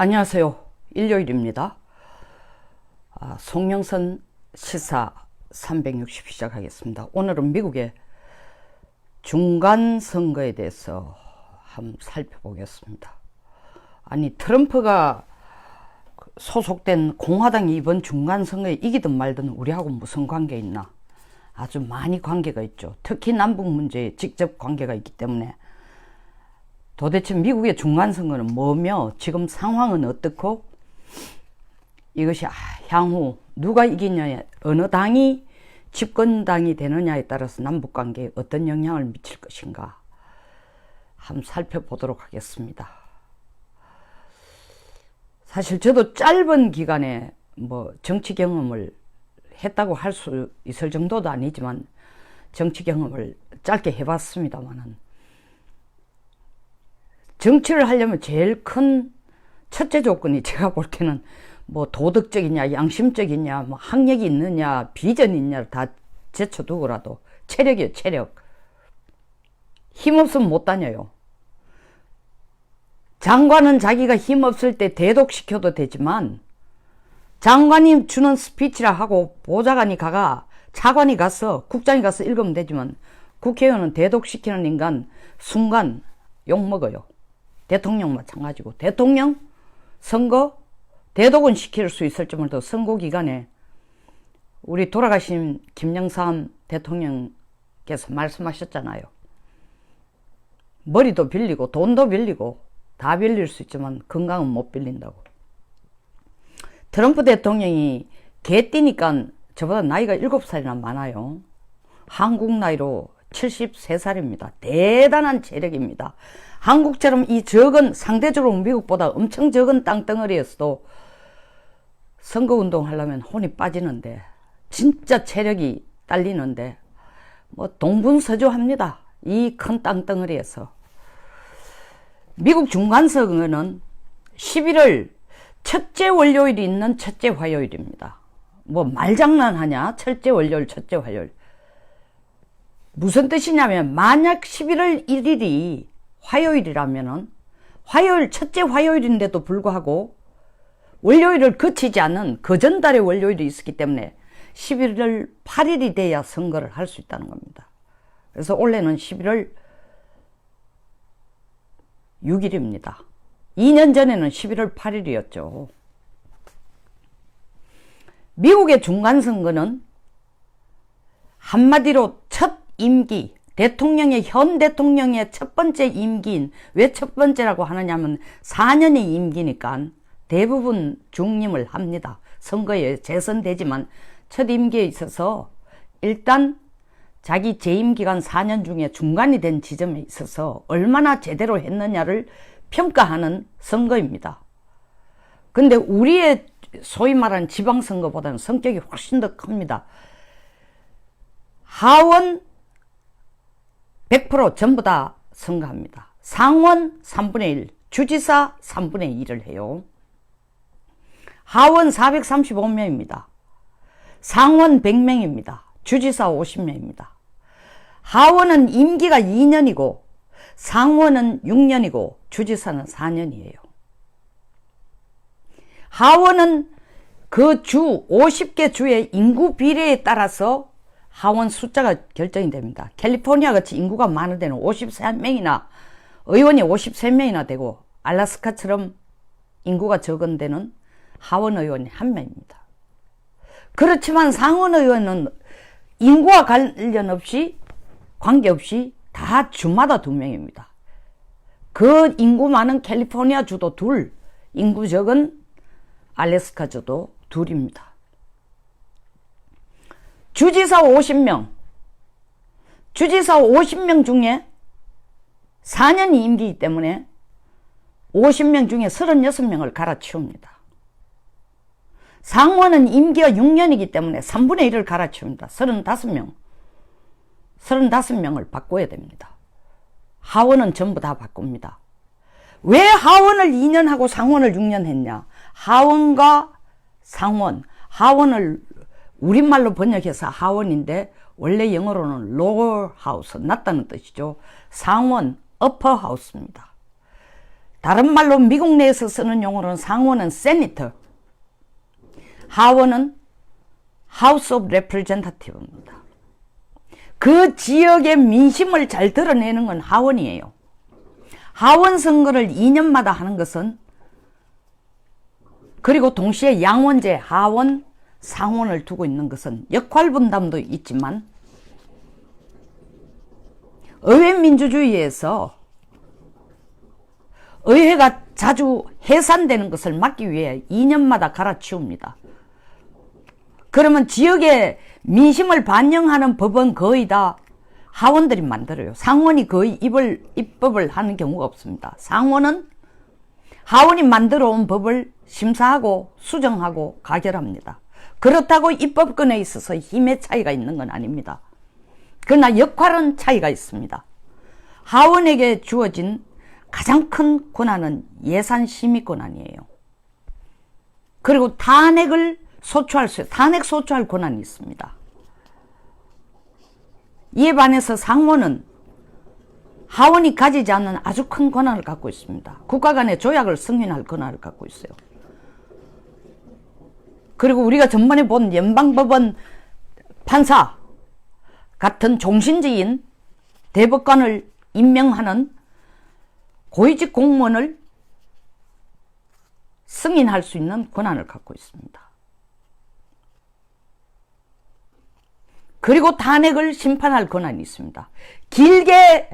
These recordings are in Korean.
안녕하세요. 일요일입니다. 송영선 시사 360 시작하겠습니다. 오늘은 미국의 중간선거에 대해서 한번 살펴보겠습니다. 아니, 트럼프가 소속된 공화당이 이번 중간선거에 이기든 말든 우리하고 무슨 관계 있나? 아주 많이 관계가 있죠. 특히 남북 문제에 직접 관계가 있기 때문에 도대체 미국의 중간선거는 뭐며 지금 상황은 어떻고 이것이 향후 누가 이기느냐, 어느 당이 집권당이 되느냐에 따라서 남북관계에 어떤 영향을 미칠 것인가 한번 살펴보도록 하겠습니다. 사실 저도 짧은 기간에 정치 경험을 했다고 할 수 있을 정도도 아니지만 정치 경험을 짧게 해봤습니다만은, 정치를 하려면 제일 큰 첫째 조건이 제가 볼 때는 도덕적이냐, 양심적이냐, 학력이 있느냐, 비전이 있냐를 다 제쳐두고라도 체력이에요, 체력. 힘없으면 못 다녀요. 장관은 자기가 힘없을 때 대독시켜도 되지만, 장관이 주는 스피치라 하고 보좌관이 차관이 가서, 국장이 가서 읽으면 되지만, 국회의원은 대독시키는 인간 순간 욕먹어요. 대통령 마찬가지고, 대통령 선거 대독은 시킬 수 있을지 몰라도 선거 기간에 우리 돌아가신 김영삼 대통령께서 말씀하셨잖아요. 머리도 빌리고 돈도 빌리고 다 빌릴 수 있지만 건강은 못 빌린다고. 트럼프 대통령이 개띠니까 저보다 나이가 7살이나 많아요. 한국 나이로 73살입니다. 대단한 체력입니다. 한국처럼 이 상대적으로 미국보다 엄청 적은 땅덩어리였어도 선거운동 하려면 혼이 빠지는데, 진짜 체력이 딸리는데, 동분서주합니다. 이 큰 땅덩어리에서. 미국 중간선거는 11월 첫째 월요일이 있는 첫째 화요일입니다. 말장난하냐? 첫째 월요일, 첫째 화요일. 무슨 뜻이냐면, 만약 11월 1일이 화요일이라면은, 첫째 화요일인데도 불구하고 월요일을 거치지 않은 그 전달의 월요일이 있었기 때문에 11월 8일이 돼야 선거를 할 수 있다는 겁니다. 그래서 올해는 11월 6일입니다. 2년 전에는 11월 8일이었죠. 미국의 중간선거는 한마디로 첫 임기, 현 대통령의 첫 번째 임기인, 왜 첫 번째라고 하느냐면 4년의 임기니까 대부분 중임을 합니다. 선거에 재선되지만 첫 임기에 있어서 일단 자기 재임기간 4년 중에 중간이 된 지점에 있어서 얼마나 제대로 했느냐를 평가하는 선거입니다. 근데 우리의 소위 말하는 지방선거보다는 성격이 훨씬 더 큽니다. 하원 100% 전부 다 선거합니다. 상원 3분의 1, 주지사 3분의 1을 해요. 하원 435명입니다. 상원 100명입니다. 주지사 50명입니다. 하원은 임기가 2년이고 상원은 6년이고 주지사는 4년이에요. 하원은 그 주 50개 주의 인구 비례에 따라서 하원 숫자가 결정이 됩니다. 캘리포니아 같이 인구가 많은 데는 53명이나 의원이 53명이나 되고, 알래스카처럼 인구가 적은 데는 하원 의원이 1명입니다. 그렇지만 상원 의원은 인구와 관계없이 다 주마다 2명입니다. 그 인구 많은 캘리포니아 주도 2, 인구 적은 알래스카 주도 2입니다. 주지사 50명. 주지사 50명 중에 4년 임기이기 때문에 50명 중에 36명을 갈아치웁니다. 상원은 임기가 6년이기 때문에 3분의 1을 갈아치웁니다. 35명을 바꿔야 됩니다. 하원은 전부 다 바꿉니다. 왜 하원을 2년 하고 상원을 6년 했냐? 하원과 상원, 하원을 우리말로 번역해서 하원인데 원래 영어로는 lower house, 낮다는 뜻이죠. 상원, upper house입니다. 다른 말로 미국 내에서 쓰는 용어로는 상원은 세니터, 하원은 하우스 오브 레프레젠터티브입니다. 그 지역의 민심을 잘 드러내는 건 하원이에요. 하원 선거를 2년마다 하는 것은, 그리고 동시에 양원제, 하원, 상원을 두고 있는 것은 역할 분담도 있지만 의회 민주주의에서 의회가 자주 해산되는 것을 막기 위해 2년마다 갈아치웁니다. 그러면 지역의 민심을 반영하는 법은 거의 다 하원들이 만들어요. 상원이 거의 입법을 하는 경우가 없습니다. 상원은 하원이 만들어 온 법을 심사하고 수정하고 가결합니다. 그렇다고 입법권에 있어서 힘의 차이가 있는 건 아닙니다. 그러나 역할은 차이가 있습니다. 하원에게 주어진 가장 큰 권한은 예산 심의 권한이에요. 그리고 탄핵을 소추할 수, 탄핵 소추할 권한이 있습니다. 이에 반해서 상원은 하원이 가지지 않는 아주 큰 권한을 갖고 있습니다. 국가 간의 조약을 승인할 권한을 갖고 있어요. 그리고 우리가 전번에 본 연방법원 판사 같은 종신직인 대법관을 임명하는 고위직 공무원을 승인할 수 있는 권한을 갖고 있습니다. 그리고 탄핵을 심판할 권한이 있습니다. 길게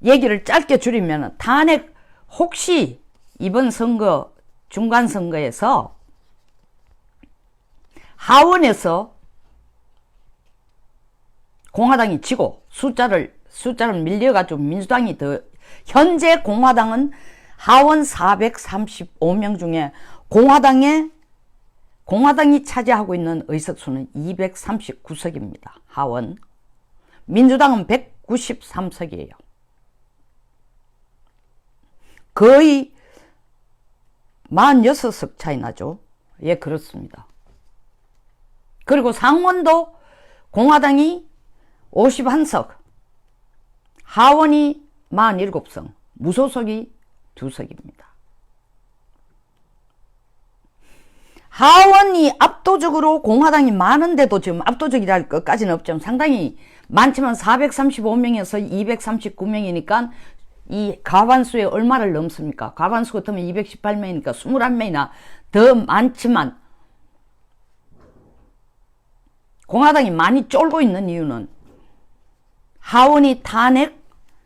얘기를 짧게 줄이면 탄핵, 혹시 이번 선거, 중간선거에서 하원에서 공화당이 지고 숫자를 밀려가지고 민주당이 더, 현재 공화당은 하원 435명 중에 공화당이 차지하고 있는 의석수는 239석입니다. 하원. 민주당은 193석이에요. 거의 46석 차이 나죠. 예, 그렇습니다. 그리고 상원도 공화당이 51석, 하원이 47석, 무소속이 2석입니다. 하원이 압도적으로 공화당이 많은데도 지금 압도적이랄 것까지는 없지만 상당히 많지만 435명에서 239명이니까 이 과반수에 얼마를 넘습니까? 과반수 같으면 218명이니까 21명이나 더 많지만 공화당이 많이 쫄고 있는 이유는 하원이 탄핵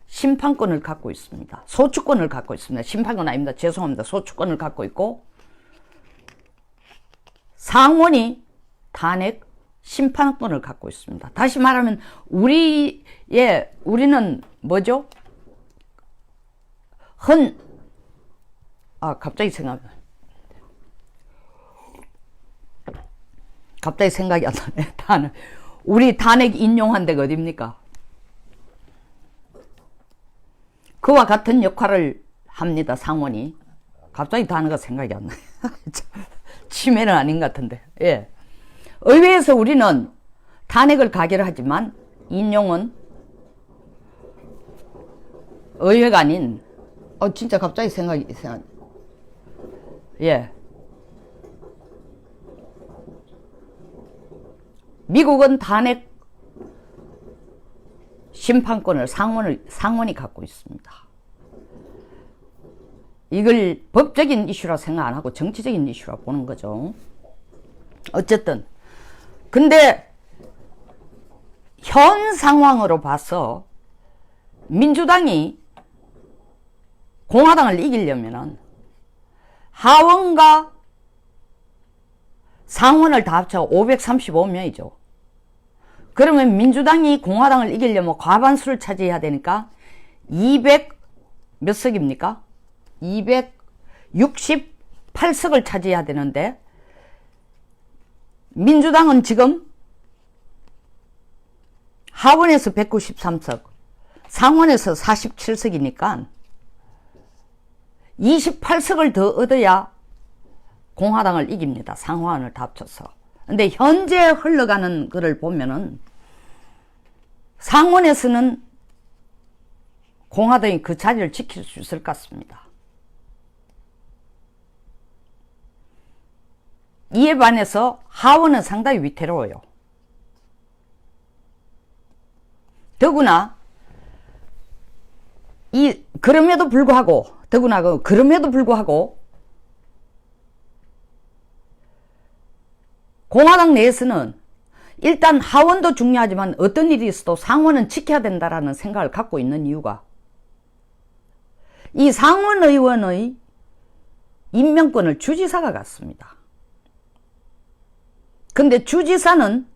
심판권을 갖고 있습니다. 소추권을 갖고 있습니다. 심판권 아닙니다. 죄송합니다. 소추권을 갖고 있고 상원이 탄핵 심판권을 갖고 있습니다. 다시 말하면 우리는 뭐죠? 갑자기 생각이 안 나네. 우리 탄핵 인용한 데가 어딥니까? 그와 같은 역할을 합니다. 상원이. 갑자기 단어가 생각이 안 나요. 치매는 아닌 것 같은데. 예. 의회에서 우리는 탄핵을 가결하지만 인용은 의회가 아닌, 진짜 갑자기 생각이. 예. 미국은 탄핵 심판권을 상원이 갖고 있습니다. 이걸 법적인 이슈라 생각 안 하고 정치적인 이슈라 보는 거죠. 어쨌든 근데 현 상황으로 봐서 민주당이 공화당을 이기려면은 하원과 상원을 다 합쳐 535명이죠. 그러면 민주당이 공화당을 이기려면 과반수를 차지해야 되니까 200 몇 석입니까? 268석을 차지해야 되는데 민주당은 지금 하원에서 193석, 상원에서 47석이니까 28석을 더 얻어야 공화당을 이깁니다. 상하원을 다 합쳐서. 근데 현재 흘러가는 거를 보면은 상원에서는 공화당이 그 자리를 지킬 수 있을 것 같습니다. 이에 반해서 하원은 상당히 위태로워요. 더구나 그럼에도 불구하고 공화당 내에서는 일단 하원도 중요하지만 어떤 일이 있어도 상원은 지켜야 된다라는 생각을 갖고 있는 이유가 이 상원 의원의 임명권을 주지사가 갖습니다. 근데 주지사는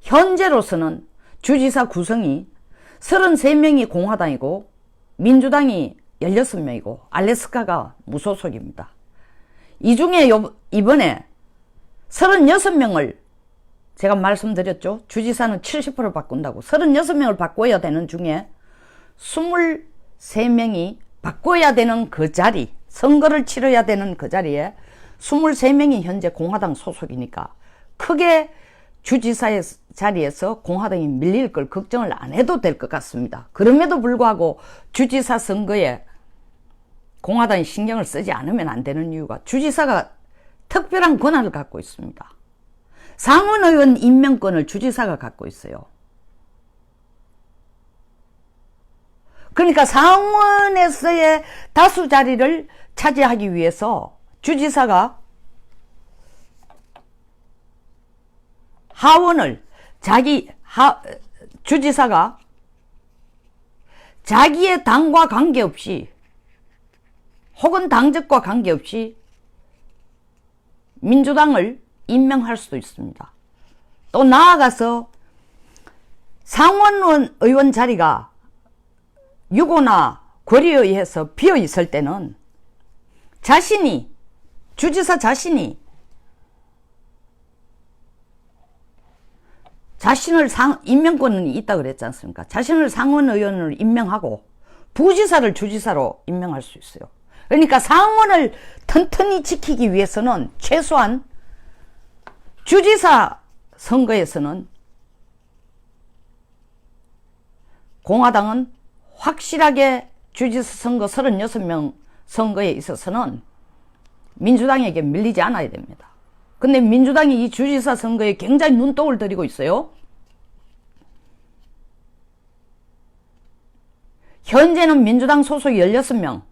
현재로서는 주지사 구성이 33명이 공화당이고 민주당이 16명이고 알래스카가 무소속입니다. 이 중에 이번에 36명을 제가 말씀드렸죠. 주지사는 70% 바꾼다고. 36명을 바꿔야 되는 중에 23명이 바꿔야 되는 그 자리, 선거를 치러야 되는 그 자리에 23명이 현재 공화당 소속이니까 크게 주지사의 자리에서 공화당이 밀릴 걸 걱정을 안 해도 될 것 같습니다. 그럼에도 불구하고 주지사 선거에 공화당이 신경을 쓰지 않으면 안 되는 이유가 주지사가 특별한 권한을 갖고 있습니다. 상원의원 임명권을 주지사가 갖고 있어요. 그러니까 상원에서의 다수 자리를 차지하기 위해서 주지사가 하원을 주지사가 자기의 당과 관계없이 혹은 당적과 관계없이 민주당을 임명할 수도 있습니다. 또 나아가서 상원 의원 자리가 유고나 권리에 의해서 비어 있을 때는 주지사 자신을 임명권은 있다 그랬지 않습니까? 자신을 상원 의원으로 임명하고 부지사를 주지사로 임명할 수 있어요. 그러니까 상원을 튼튼히 지키기 위해서는 최소한 주지사 선거에서는 공화당은 확실하게 주지사 선거 36명 선거에 있어서는 민주당에게 밀리지 않아야 됩니다. 근데 민주당이 이 주지사 선거에 굉장히 눈독을 들이고 있어요. 현재는 민주당 소속이 16명,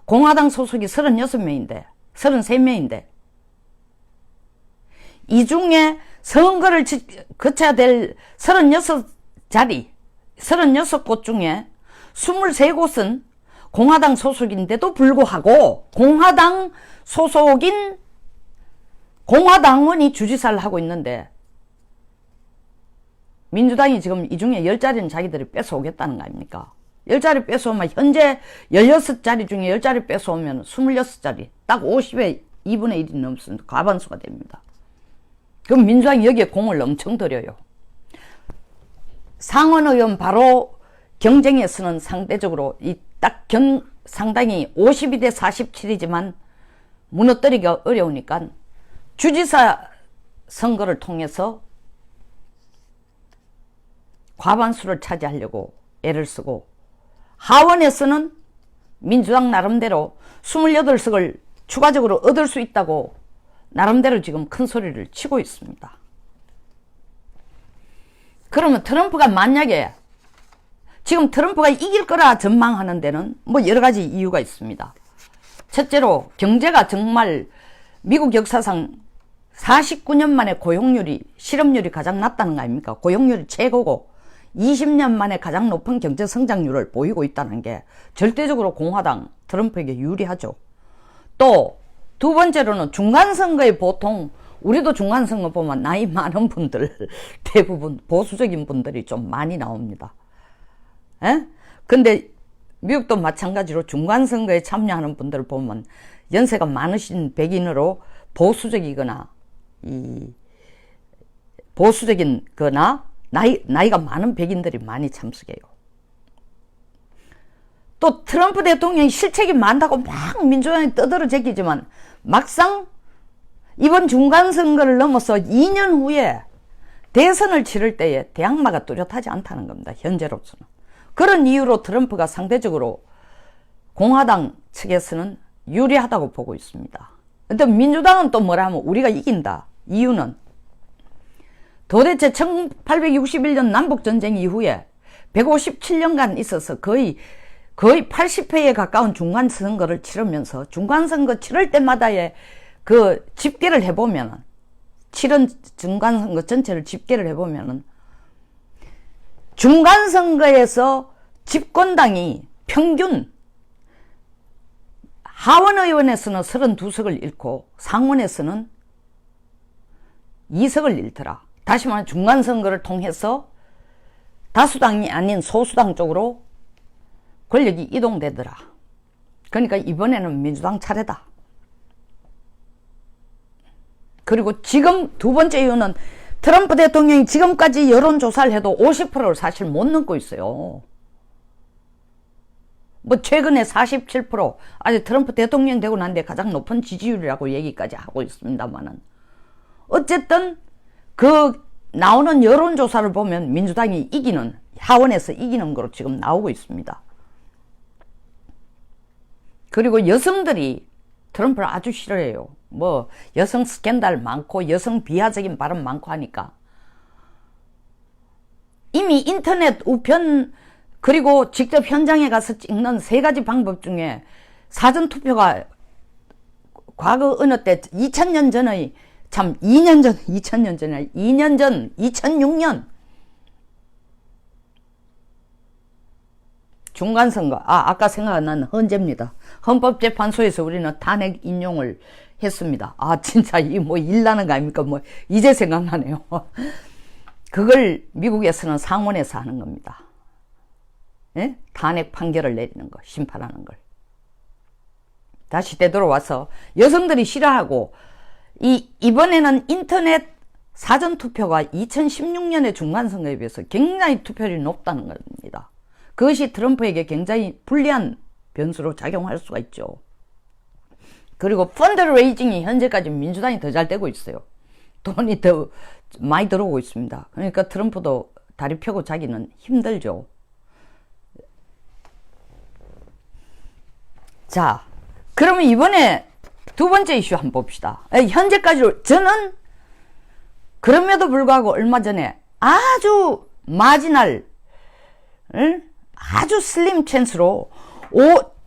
공화당 소속이 33명인데 이 중에 선거를 거쳐야 될 36자리, 36곳 중에 23곳은 공화당 소속인데도 불구하고 공화당 소속인 공화당원이 주지사를 하고 있는데 민주당이 지금 이 중에 10자리는 자기들이 뺏어오겠다는 거 아닙니까? 10자리 뺏어오면 현재 16자리 중에 10자리 뺏어오면 26자리, 딱 50의 2분의 1이 넘습니다. 과반수가 됩니다. 그럼 민주당이 여기에 공을 엄청 들여요. 상원의원 바로 경쟁에서는 상대적으로 상당히 52대 47이지만 무너뜨리기가 어려우니까 주지사 선거를 통해서 과반수를 차지하려고 애를 쓰고, 하원에서는 민주당 나름대로 28석을 추가적으로 얻을 수 있다고 나름대로 지금 큰 소리를 치고 있습니다. 그러면 트럼프가 만약에 지금 트럼프가 이길 거라 전망하는 데는 뭐 여러 가지 이유가 있습니다. 첫째로 경제가 정말 미국 역사상 49년 만에 실업률이 가장 낮다는 거 아닙니까? 고용률이 최고고 20년 만에 가장 높은 경제 성장률을 보이고 있다는 게 절대적으로 공화당 트럼프에게 유리하죠. 또 두 번째로는 중간선거에 보통 우리도 중간선거 보면 나이 많은 분들 대부분 보수적인 분들이 좀 많이 나옵니다. 근데 미국도 마찬가지로 중간선거에 참여하는 분들을 보면 연세가 많으신 백인으로 보수적이거나 나이가 많은 백인들이 많이 참석해요. 또 트럼프 대통령이 실책이 많다고 막 민주당이 떠들어 제끼지만 막상 이번 중간선거를 넘어서 2년 후에 대선을 치를 때에 대항마가 뚜렷하지 않다는 겁니다. 현재로서는. 그런 이유로 트럼프가 상대적으로 공화당 측에서는 유리하다고 보고 있습니다. 또 민주당은 또 뭐라면 우리가 이긴다. 이유는 도대체 1861년 남북전쟁 이후에 157년간 있어서 거의 80회에 가까운 중간선거를 치르면서 중간선거 치를 때마다의 그 집계를 해보면은 치른 중간선거 전체를 집계를 해보면은 중간선거에서 집권당이 평균 하원의원에서는 32석을 잃고 상원에서는 2석을 잃더라. 다시 말해 중간선거를 통해서 다수당이 아닌 소수당 쪽으로 권력이 이동되더라. 그러니까 이번에는 민주당 차례다. 그리고 지금 두 번째 이유는 트럼프 대통령이 지금까지 여론조사를 해도 50%를 사실 못 넘고 있어요. 뭐 최근에 47%, 아직 트럼프 대통령 되고 난 뒤에 가장 높은 지지율이라고 얘기까지 하고 있습니다만은 어쨌든 그 나오는 여론조사를 보면 민주당이 이기는, 하원에서 이기는 거로 지금 나오고 있습니다. 그리고 여성들이 트럼프를 아주 싫어해요. 뭐 여성 스캔들 많고 여성 비하적인 발언 많고 하니까 이미 인터넷 우편 그리고 직접 현장에 가서 찍는 3가지 방법 중에 사전투표가 과거 어느 때 2000년 전의 2000년 전에 2년 전 2006년 중간선거 아까 생각난 헌재입니다. 헌법재판소에서 우리는 탄핵 인용을 했습니다. 진짜 이 뭐 일나는 거 아닙니까? 뭐 이제 생각나네요. 그걸 미국에서는 상원에서 하는 겁니다. 예? 탄핵 판결을 내리는 거, 심판하는 걸. 다시 되돌아와서 여성들이 싫어하고 이번에는 인터넷 사전투표가 2016년의 중간선거에 비해서 굉장히 투표율이 높다는 겁니다. 그것이 트럼프에게 굉장히 불리한 변수로 작용할 수가 있죠. 그리고 펀드레이징이 현재까지 민주당이 더 잘 되고 있어요. 돈이 더 많이 들어오고 있습니다. 그러니까 트럼프도 다리 펴고 자기는 힘들죠. 자, 그러면 이번에 두 번째 이슈 한번 봅시다. 현재까지로 저는 그럼에도 불구하고 얼마 전에 아주 마지날 아주 슬림 찬스로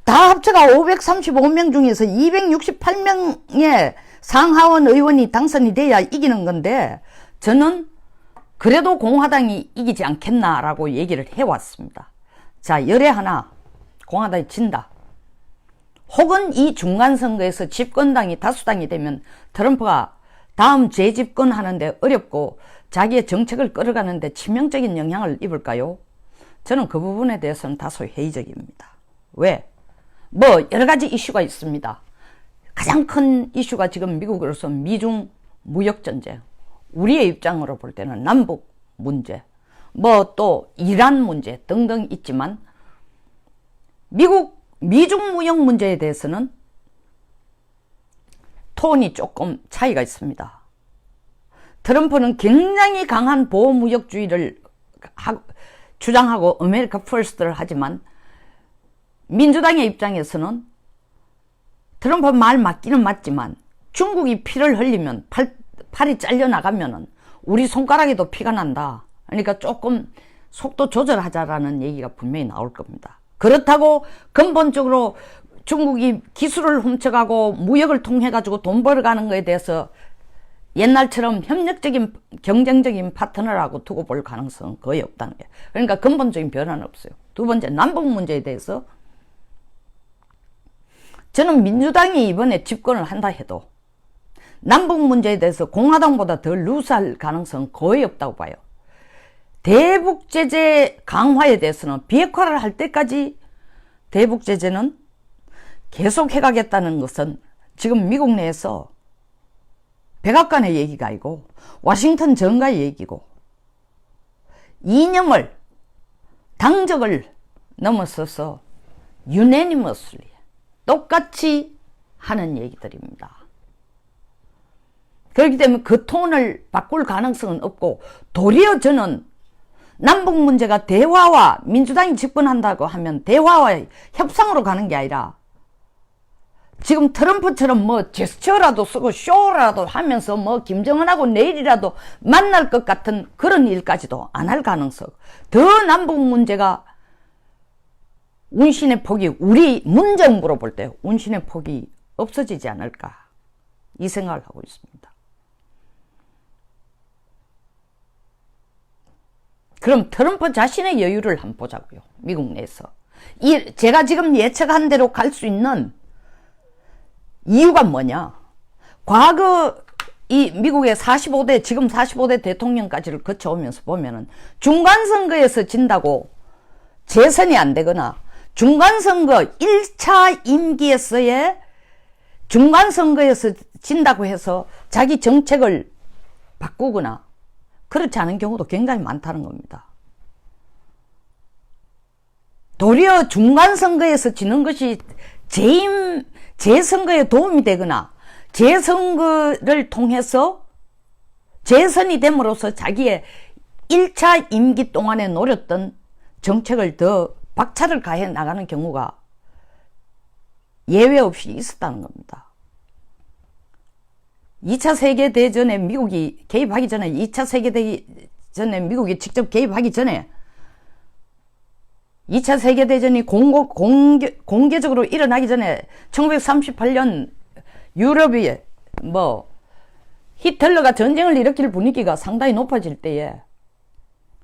다 합쳐가 535명 중에서 268명의 상하원 의원이 당선이 돼야 이기는 건데 저는 그래도 공화당이 이기지 않겠나라고 얘기를 해왔습니다. 자, 열에 하나 공화당이 진다. 혹은 이 중간선거에서 집권당이 다수당이 되면 트럼프가 다음 재집권하는데 어렵고 자기의 정책을 끌어가는데 치명적인 영향을 입을까요? 저는 그 부분에 대해서는 다소 회의적입니다. 왜? 뭐 여러 가지 이슈가 있습니다. 가장 큰 이슈가 지금 미국으로서 미중 무역전쟁, 우리의 입장으로 볼 때는 남북 문제, 뭐 또 이란 문제 등등 있지만 미중 무역 문제에 대해서는 톤이 조금 차이가 있습니다. 트럼프는 굉장히 강한 보호무역주의를 주장하고 아메리카 퍼스트를 하지만 민주당의 입장에서는 트럼프 말 맞기는 맞지만 중국이 피를 흘리면 팔이 잘려나가면 우리 손가락에도 피가 난다. 그러니까 조금 속도 조절하자라는 얘기가 분명히 나올 겁니다. 그렇다고 근본적으로 중국이 기술을 훔쳐가고 무역을 통해 가지고 돈 벌어가는 것에 대해서 옛날처럼 협력적인 경쟁적인 파트너라고 두고 볼 가능성은 거의 없다는 거예요. 그러니까 근본적인 변화는 없어요. 두 번째, 남북 문제에 대해서 저는 민주당이 이번에 집권을 한다 해도 남북 문제에 대해서 공화당보다 더 루스할 가능성은 거의 없다고 봐요. 대북 제재 강화에 대해서는 비핵화를 할 때까지 대북 제재는 계속 해가겠다는 것은 지금 미국 내에서 백악관의 얘기가 아니고 워싱턴 정가의 얘기고 이념을 당적을 넘어서서 unanimously 똑같이 하는 얘기들입니다. 그렇기 때문에 그 톤을 바꿀 가능성은 없고 도리어 저는 남북 문제가 대화와 민주당이 집권한다고 하면 대화와 협상으로 가는 게 아니라 지금 트럼프처럼 뭐 제스처라도 쓰고 쇼라도 하면서 뭐 김정은하고 내일이라도 만날 것 같은 그런 일까지도 안 할 가능성. 더 남북 문제가 운신의 폭이, 우리 문정부로 볼 때 운신의 폭이 없어지지 않을까, 이 생각을 하고 있습니다. 그럼 트럼프 자신의 여유를 한번 보자고요. 미국 내에서. 제가 지금 예측한 대로 갈 수 있는 이유가 뭐냐. 과거 이 미국의 45대, 지금 45대 대통령까지를 거쳐오면서 보면은 중간선거에서 진다고 재선이 안 되거나 중간선거 1차 임기에서의 중간선거에서 진다고 해서 자기 정책을 바꾸거나 그렇지 않은 경우도 굉장히 많다는 겁니다. 도리어 중간선거에서 지는 것이 재선거에 도움이 되거나 재선거를 통해서 재선이 됨으로써 자기의 1차 임기 동안에 노렸던 정책을 더 박차를 가해 나가는 경우가 예외 없이 있었다는 겁니다. 2차 세계대전에 미국이 개입하기 전에, 2차 세계대전에 미국이 직접 개입하기 전에 2차 세계대전이 공개적으로 일어나기 전에 1938년 유럽이 히틀러가 전쟁을 일으킬 분위기가 상당히 높아질 때에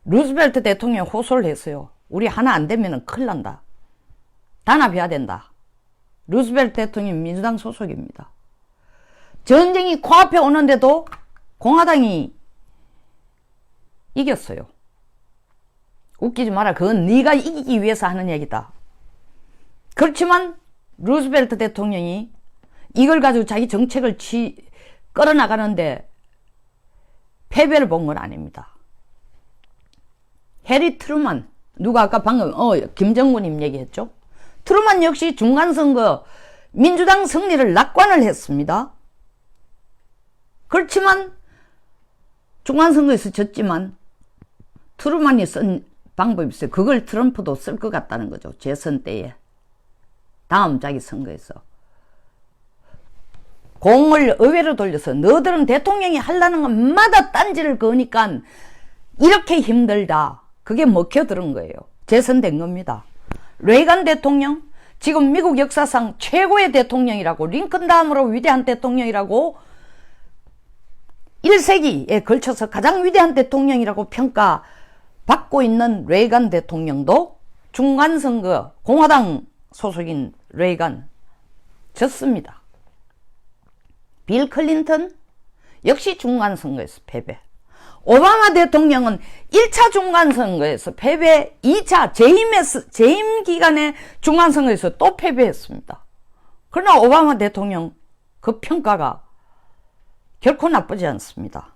루즈벨트 대통령이 호소를 했어요. 우리 하나 안 되면 큰일 난다. 단합해야 된다. 루즈벨트 대통령이 민주당 소속입니다. 전쟁이 코앞에 오는데도 공화당이 이겼어요. 웃기지 마라. 그건 네가 이기기 위해서 하는 얘기다. 그렇지만 루즈벨트 대통령이 이걸 가지고 자기 정책을 끌어나가는데 패배를 본 건 아닙니다. 해리 트루만, 누가 아까 방금 김정군님 얘기했죠. 트루만 역시 중간선거 민주당 승리를 낙관을 했습니다. 그렇지만 중간선거에서 졌지만 트루만이 쓴 방법이 있어요. 그걸 트럼프도 쓸 것 같다는 거죠. 재선 때에. 다음 자기 선거에서. 공을 의회로 돌려서 너들은 대통령이 하려는 것마다 딴지를 거니까 이렇게 힘들다. 그게 먹혀들은 거예요. 재선된 겁니다. 레이건 대통령, 지금 미국 역사상 최고의 대통령이라고, 링컨 다음으로 위대한 대통령이라고, 1세기에 걸쳐서 가장 위대한 대통령이라고 평가받고 있는 레이건 대통령도 중간선거 공화당 소속인 레이건 졌습니다. 빌 클린턴 역시 중간선거에서 패배. 오바마 대통령은 1차 중간선거에서 패배, 2차 재임 기간의 중간선거에서 또 패배했습니다. 그러나 오바마 대통령 그 평가가 결코 나쁘지 않습니다.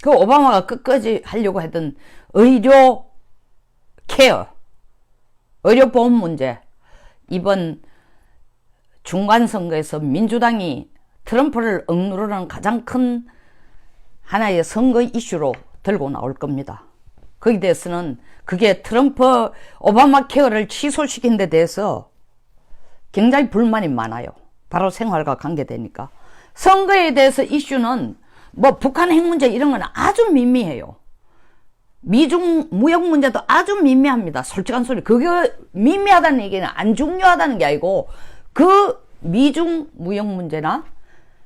그 오바마가 끝까지 하려고 했던 의료 케어, 의료보험 문제, 이번 중간선거에서 민주당이 트럼프를 억누르는 가장 큰 하나의 선거 이슈로 들고 나올 겁니다. 거기에 대해서는 그게 트럼프 오바마 케어를 취소시킨 데 대해서 굉장히 불만이 많아요. 바로 생활과 관계되니까. 선거에 대해서 이슈는 북한 핵 문제 이런 건 아주 미미해요. 미중 무역 문제도 아주 미미합니다. 솔직한 소리. 그게 미미하다는 얘기는 안 중요하다는 게 아니고 그 미중 무역 문제나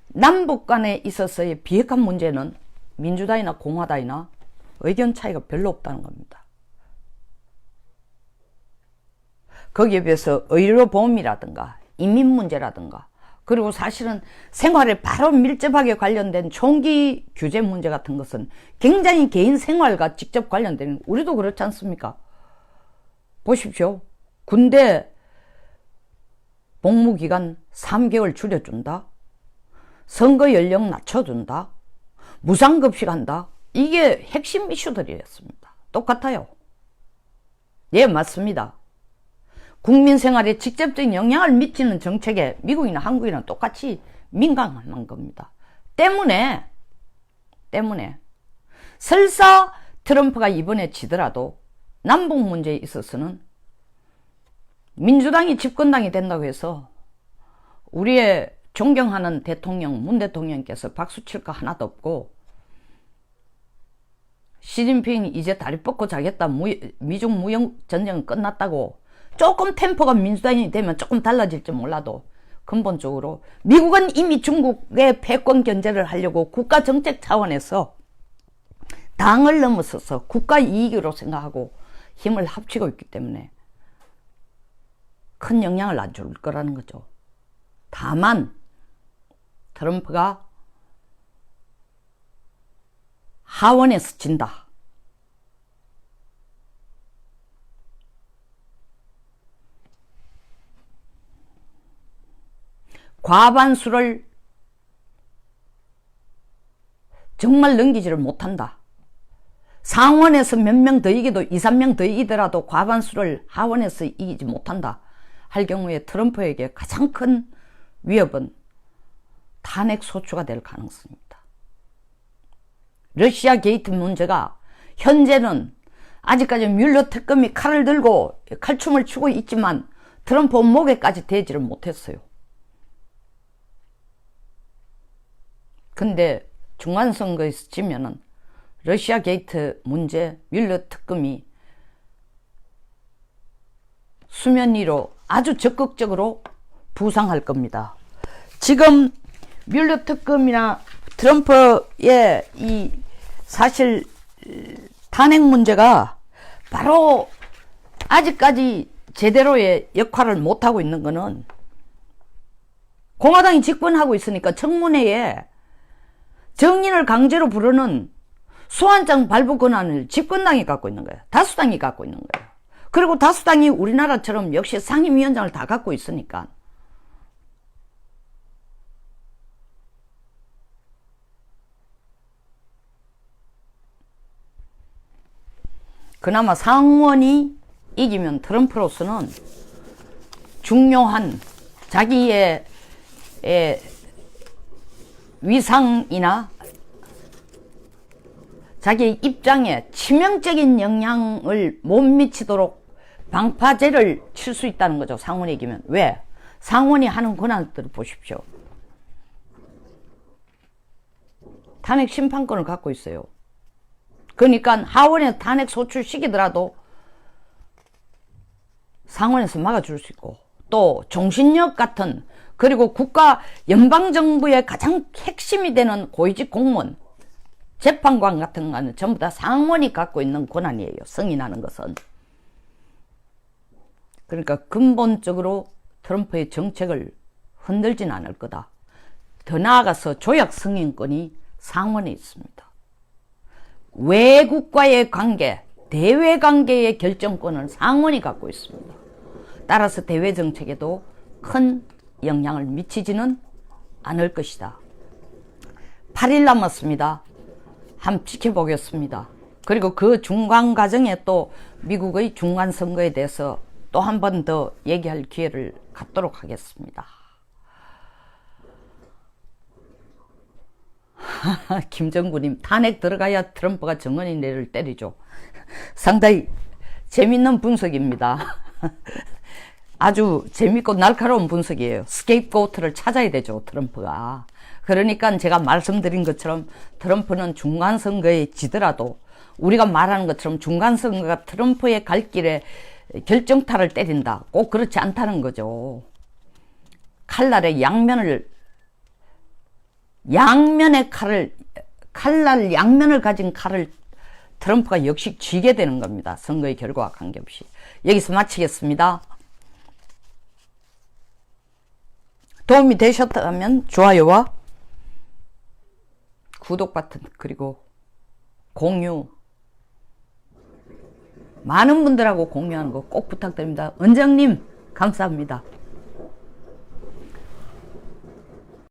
남북 간에 있어서의 비핵화 문제는 민주당이나 공화당이나 의견 차이가 별로 없다는 겁니다. 거기에 비해서 의료보험이라든가 이민 문제라든가 그리고 사실은 생활에 바로 밀접하게 관련된 총기 규제 문제 같은 것은 굉장히 개인 생활과 직접 관련되는, 우리도 그렇지 않습니까? 보십시오. 군대 복무기간 3개월 줄여준다. 선거 연령 낮춰준다. 무상급식한다. 이게 핵심 이슈들이었습니다. 똑같아요. 예, 맞습니다. 국민 생활에 직접적인 영향을 미치는 정책에 미국이나 한국이나 똑같이 민감한 겁니다. 때문에 설사 트럼프가 이번에 지더라도 남북 문제에 있어서는 민주당이 집권당이 된다고 해서 우리의 존경하는 대통령 문 대통령께서 박수 칠 거 하나도 없고, 시진핑이 이제 다리 뻗고 자겠다, 미중 무역 전쟁은 끝났다고, 조금 템포가 민주당이 되면 조금 달라질지 몰라도 근본적으로 미국은 이미 중국의 패권 견제를 하려고 국가 정책 차원에서 당을 넘어서서 국가 이익으로 생각하고 힘을 합치고 있기 때문에 큰 영향을 안 줄 거라는 거죠. 다만 트럼프가 하원에서 진다. 과반수를 정말 넘기지를 못한다. 상원에서 몇 명 더 이기도 2, 3명 더 이기더라도 과반수를 하원에서 이기지 못한다 할 경우에 트럼프에게 가장 큰 위협은 탄핵 소추가 될 가능성입니다. 러시아 게이트 문제가 현재는 아직까지 뮬러 특검이 칼을 들고 칼춤을 추고 있지만 트럼프 목에까지 대지를 못했어요. 근데 중간선거에서 지면은 러시아 게이트 문제 뮬러 특검이 수면 위로 아주 적극적으로 부상할 겁니다. 지금 뮬러 특검이나 트럼프의 이 사실 탄핵 문제가 바로 아직까지 제대로의 역할을 못하고 있는 거는 공화당이 집권하고 있으니까 청문회에 정인을 강제로 부르는 소환장 발부 권한을 집권당이 갖고 있는 거예요. 다수당이 갖고 있는 거예요. 그리고 다수당이 우리나라처럼 역시 상임위원장을 다 갖고 있으니까 그나마 상원이 이기면 트럼프로서는 중요한 자기의 위상이나 자기의 입장에 치명적인 영향을 못 미치도록 방파제를 칠 수 있다는 거죠. 상원이 이기면. 왜? 상원이 하는 권한들을 보십시오. 탄핵 심판권을 갖고 있어요. 그러니까 하원에서 탄핵 소추시키더라도 상원에서 막아줄 수 있고, 또 종신력 같은, 그리고 국가 연방정부의 가장 핵심이 되는 고위직 공무원, 재판관 같은 거는 전부 다 상원이 갖고 있는 권한이에요. 승인하는 것은. 그러니까 근본적으로 트럼프의 정책을 흔들진 않을 거다. 더 나아가서 조약 승인권이 상원에 있습니다. 외국과의 관계, 대외 관계의 결정권은 상원이 갖고 있습니다. 따라서 대외 정책에도 큰 영향을 미치지는 않을 것이다. 8일 남았습니다. 한번 지켜보겠습니다. 그리고 그 중간 과정에 또 미국의 중간 선거에 대해서 또 한 번 더 얘기할 기회를 갖도록 하겠습니다. 김정구님, 탄핵 들어가야 트럼프가 정언이 내를 때리죠. 상당히 재밌는 분석입니다. 아주 재밌고 날카로운 분석이에요. 스케이프고트를 찾아야 되죠, 트럼프가. 그러니까 제가 말씀드린 것처럼 트럼프는 중간선거에 지더라도 우리가 말하는 것처럼 중간선거가 트럼프의 갈 길에 결정타를 때린다. 꼭 그렇지 않다는 거죠. 칼날의 양면의 칼날 양면을 가진 칼을 트럼프가 역시 쥐게 되는 겁니다. 선거의 결과와 관계없이. 여기서 마치겠습니다. 도움이 되셨다면 좋아요와 구독 버튼, 그리고 공유, 많은 분들하고 공유하는 거 꼭 부탁드립니다. 은정님 감사합니다.